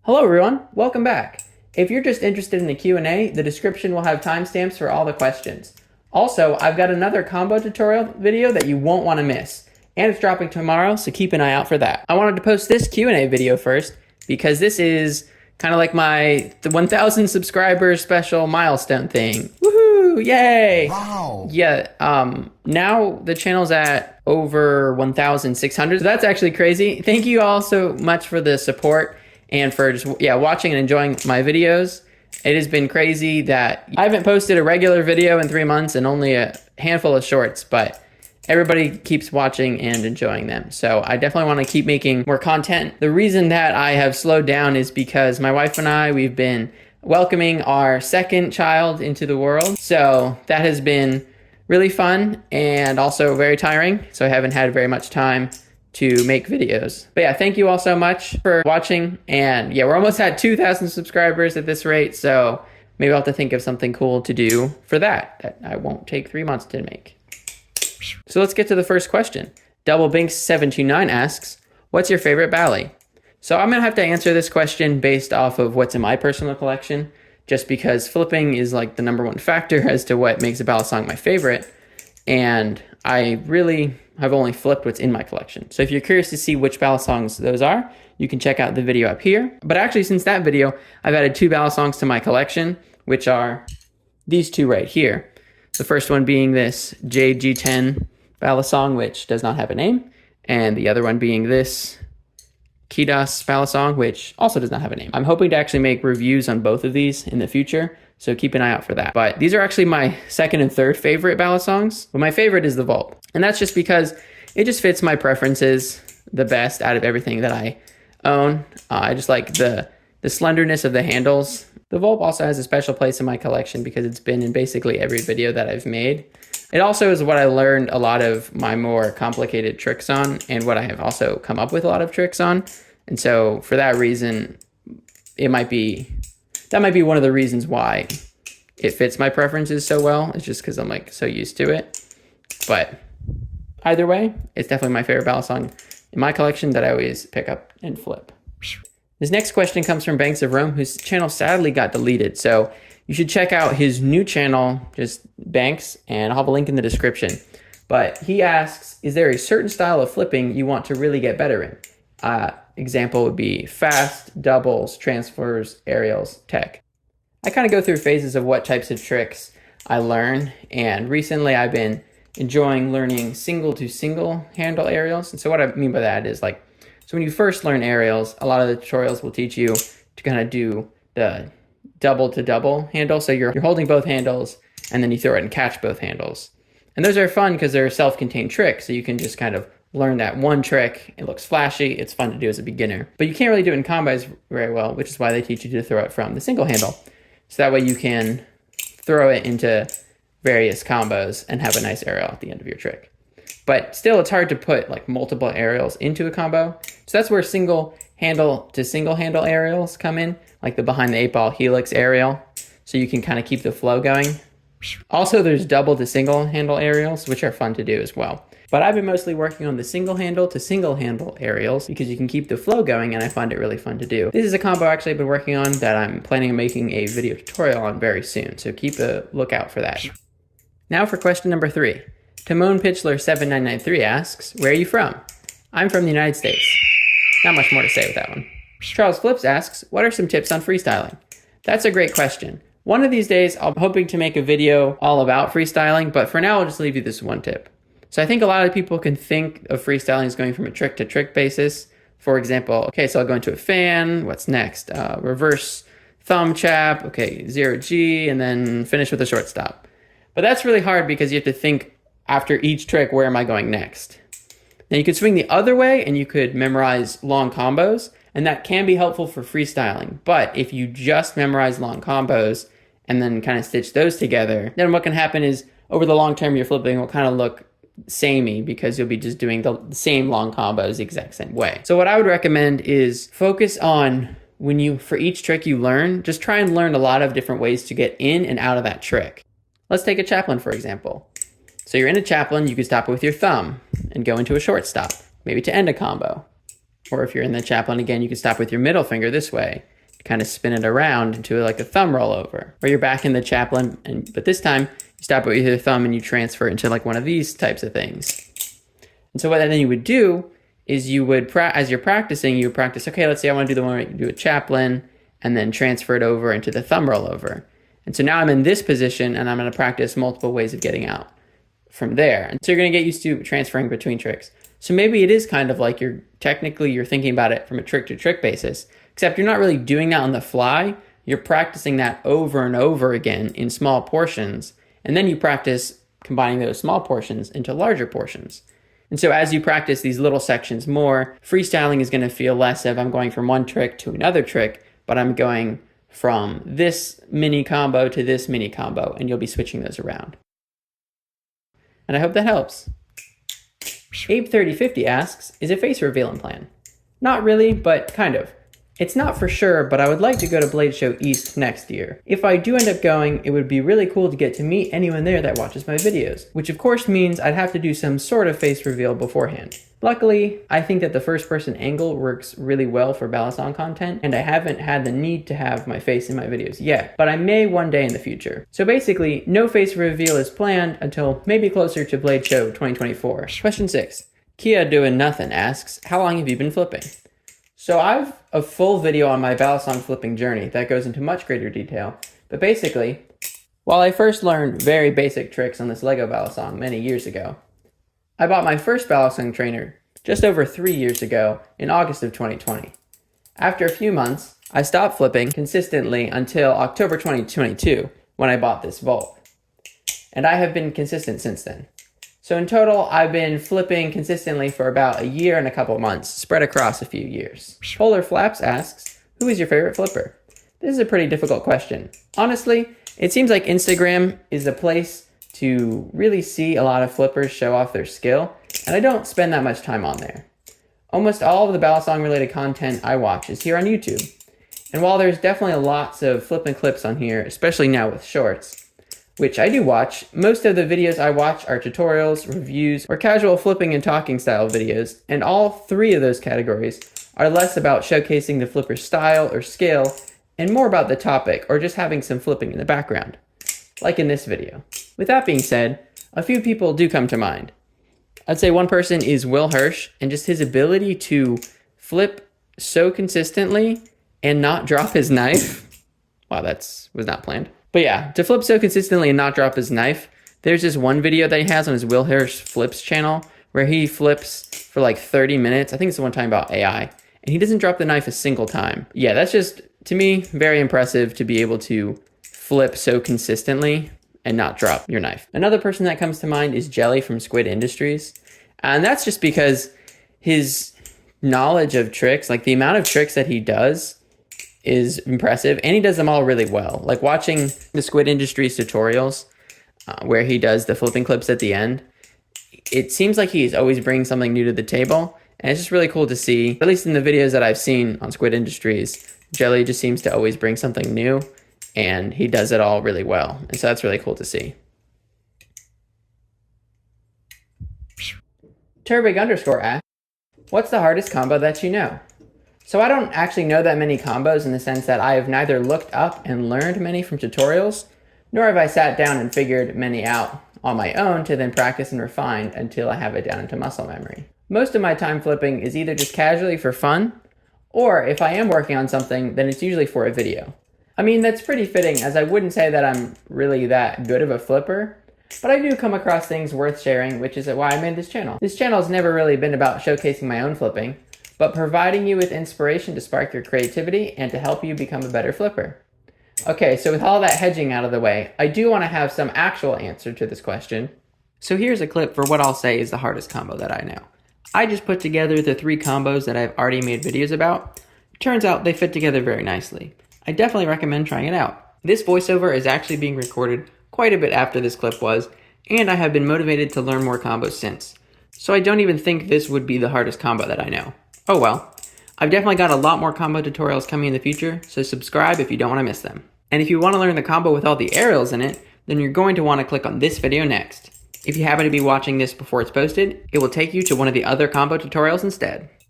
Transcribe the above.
Hello everyone, welcome back. If you're just interested in the Q&A, the description will have timestamps for all the questions. Also, I've got another combo tutorial video that you won't want to miss, and it's dropping tomorrow, so keep an eye out for that. I wanted to post this Q&A video first because this is kind of like the 1,000 subscribers special milestone thing. Woohoo! Yay! Wow! Yeah, now the channel's at over 1,600, so that's actually crazy. Thank you all so much for the support and for just watching and enjoying my videos. It has been crazy that I haven't posted a regular video in 3 months and only a handful of shorts, but everybody keeps watching and enjoying them. So I definitely want to keep making more content. The reason that I have slowed down is because my wife and I, we've been welcoming our second child into the world. So that has been really fun and also very tiring. So I haven't had very much time to make videos. But yeah, thank you all so much for watching. And yeah, we're almost at 2,000 subscribers at this rate. So maybe I'll have to think of something cool to do for that I won't take 3 months to make. So let's get to the first question. Double Binks 729 asks, what's your favorite Bali? So I'm gonna have to answer this question based off of what's in my personal collection, just because flipping is like the #1 factor as to what makes a Balisong my favorite. And I really have only flipped what's in my collection. So if you're curious to see which Balisongs those are, you can check out the video up here. But actually, since that video, I've added 2 Balisongs to my collection, which are these 2 right here. The first one being this JG10 Balisong, which does not have a name, and the other one being this Kidas Balisong, which also does not have a name. I'm hoping to actually make reviews on both of these in the future, so keep an eye out for that. But these are actually my second and third favorite Balisongs, but my favorite is the Vulp. And that's just because it just fits my preferences the best out of everything that I own. I just like the slenderness of the handles. The Vulp also has a special place in my collection because it's been in basically every video that I've made. It also is what I learned a lot of my more complicated tricks on, and what I have also come up with a lot of tricks on. And so for that reason, that might be one of the reasons why it fits my preferences so well. It's just because I'm like so used to it. But either way, it's definitely my favorite Balisong in my collection that I always pick up and flip. This next question comes from Banks of Rome, whose channel sadly got deleted. So you should check out his new channel, just Banks, and I'll have a link in the description. But he asks, is there a certain style of flipping you want to really get better in? Example would be fast, doubles, transfers, aerials, tech. I kind of go through phases of what types of tricks I learn, and recently I've been enjoying learning single to single handle aerials. And so what I mean by that is so when you first learn aerials, a lot of the tutorials will teach you to kind of do the double to double handle. So you're holding both handles and then you throw it and catch both handles. And those are fun because they're self-contained tricks. So you can just kind of learn that one trick. It looks flashy. It's fun to do as a beginner, but you can't really do it in combos very well, which is why they teach you to throw it from the single handle. So that way you can throw it into various combos and have a nice aerial at the end of your trick. But still, it's hard to put multiple aerials into a combo. So that's where single handle to single handle aerials come in, like the behind the 8-ball helix aerial. So you can kind of keep the flow going. Also, there's double to single handle aerials, which are fun to do as well. But I've been mostly working on the single handle to single handle aerials because you can keep the flow going, and I find it really fun to do. This is a combo actually I've been working on that I'm planning on making a video tutorial on very soon, so keep a lookout for that. Now for question number 3. Timon Pitchler 7993 asks, where are you from? I'm from the United States. Not much more to say with that one. Charles Flips asks, what are some tips on freestyling? That's a great question. One of these days, I'm hoping to make a video all about freestyling, but for now, I'll just leave you this one tip. So I think a lot of people can think of freestyling as going from a trick to trick basis. For example, okay, so I'll go into a fan. What's next? Reverse thumb chap. Okay, 0G, and then finish with a short stop. But that's really hard because you have to think after each trick, where am I going next? Now you could swing the other way and you could memorize long combos, and that can be helpful for freestyling. But if you just memorize long combos and then kind of stitch those together, then what can happen is over the long term, your flipping will kind of look samey because you'll be just doing the same long combos the exact same way. So what I would recommend is focus on for each trick you learn, just try and learn a lot of different ways to get in and out of that trick. Let's take a chaplain, for example. So you're in a chaplain, you can stop it with your thumb and go into a short stop, maybe to end a combo. Or if you're in the chaplain again, you can stop with your middle finger this way kind of spin it around into like a thumb rollover, or you're back in the chaplain, but this time you stop it with your thumb and you transfer it into like one of these types of things. And so what then you would do is you would, as you're practicing, you would practice, okay, let's say I want to do the one where you do a chaplain and then transfer it over into the thumb rollover. And so now I'm in this position and I'm going to practice multiple ways of getting out from there. And so you're going to get used to transferring between tricks. So maybe it is kind of like you're thinking about it from a trick to trick basis, except you're not really doing that on the fly. You're practicing that over and over again in small portions. And then you practice combining those small portions into larger portions. And so as you practice these little sections more, freestyling is going to feel less of I'm going from one trick to another trick, but I'm going from this mini combo to this mini combo, and you'll be switching those around. And I hope that helps. Abe3050 asks, is a face reveal in plan? Not really, but kind of. It's not for sure, but I would like to go to Blade Show East next year. If I do end up going, it would be really cool to get to meet anyone there that watches my videos, which of course means I'd have to do some sort of face reveal beforehand. Luckily, I think that the first person angle works really well for Balisong content, and I haven't had the need to have my face in my videos yet, but I may one day in the future. So basically, no face reveal is planned until maybe closer to Blade Show 2024. Question 6. Kia Doing Nothing asks, how long have you been flipping? So I've a full video on my Balisong flipping journey that goes into much greater detail, but basically, while I first learned very basic tricks on this Lego Balisong many years ago, I bought my first Balisong trainer just over 3 years ago in August of 2020. After a few months, I stopped flipping consistently until October 2022 when I bought this Vulp. And I have been consistent since then. So in total, I've been flipping consistently for about a year and a couple months, spread across a few years. Polar Flaps asks, who is your favorite flipper? This is a pretty difficult question. Honestly, it seems like Instagram is the place to really see a lot of flippers show off their skill, and I don't spend that much time on there. Almost all of the Balisong related content I watch is here on YouTube. And while there's definitely lots of flipping clips on here, especially now with shorts, which I do watch, most of the videos I watch are tutorials, reviews, or casual flipping and talking style videos, and all three of those categories are less about showcasing the flipper's style or skill, and more about the topic, or just having some flipping in the background, like in this video. With that being said, a few people do come to mind. I'd say one person is Will Hirsch, and just his ability to flip so consistently and not drop his knife. Wow, was not planned. But yeah, to flip so consistently and not drop his knife, there's this one video that he has on his Will Hirsch Flips channel where he flips for like 30 minutes. I think it's the one time about AI, and he doesn't drop the knife a single time. Yeah, that's just, to me, very impressive to be able to flip so consistently and not drop your knife. Another person that comes to mind is Jelly from Squid Industries. And that's just because his knowledge of tricks, like the amount of tricks that he does, is impressive, and he does them all really well. Like watching the Squid Industries tutorials where he does the flipping clips at the end, it seems like he's always bringing something new to the table, and it's just really cool to see, at least in the videos that I've seen on Squid Industries, Jelly just seems to always bring something new, and he does it all really well, and so that's really cool to see. Turbig_ asks, what's the hardest combo that you know? So I don't actually know that many combos in the sense that I have neither looked up and learned many from tutorials, nor have I sat down and figured many out on my own to then practice and refine until I have it down into muscle memory. Most of my time flipping is either just casually for fun, or if I am working on something, then it's usually for a video. I mean, that's pretty fitting, as I wouldn't say that I'm really that good of a flipper, but I do come across things worth sharing, which is why I made this channel. This channel has never really been about showcasing my own flipping, but providing you with inspiration to spark your creativity and to help you become a better flipper. Okay, so with all that hedging out of the way, I do want to have some actual answer to this question. So here's a clip for what I'll say is the hardest combo that I know. I just put together the 3 combos that I've already made videos about. Turns out they fit together very nicely. I definitely recommend trying it out. This voiceover is actually being recorded quite a bit after this clip was, and I have been motivated to learn more combos since. So I don't even think this would be the hardest combo that I know. Oh well. I've definitely got a lot more combo tutorials coming in the future, so subscribe if you don't want to miss them. And if you want to learn the combo with all the aerials in it, then you're going to want to click on this video next. If you happen to be watching this before it's posted, it will take you to one of the other combo tutorials instead.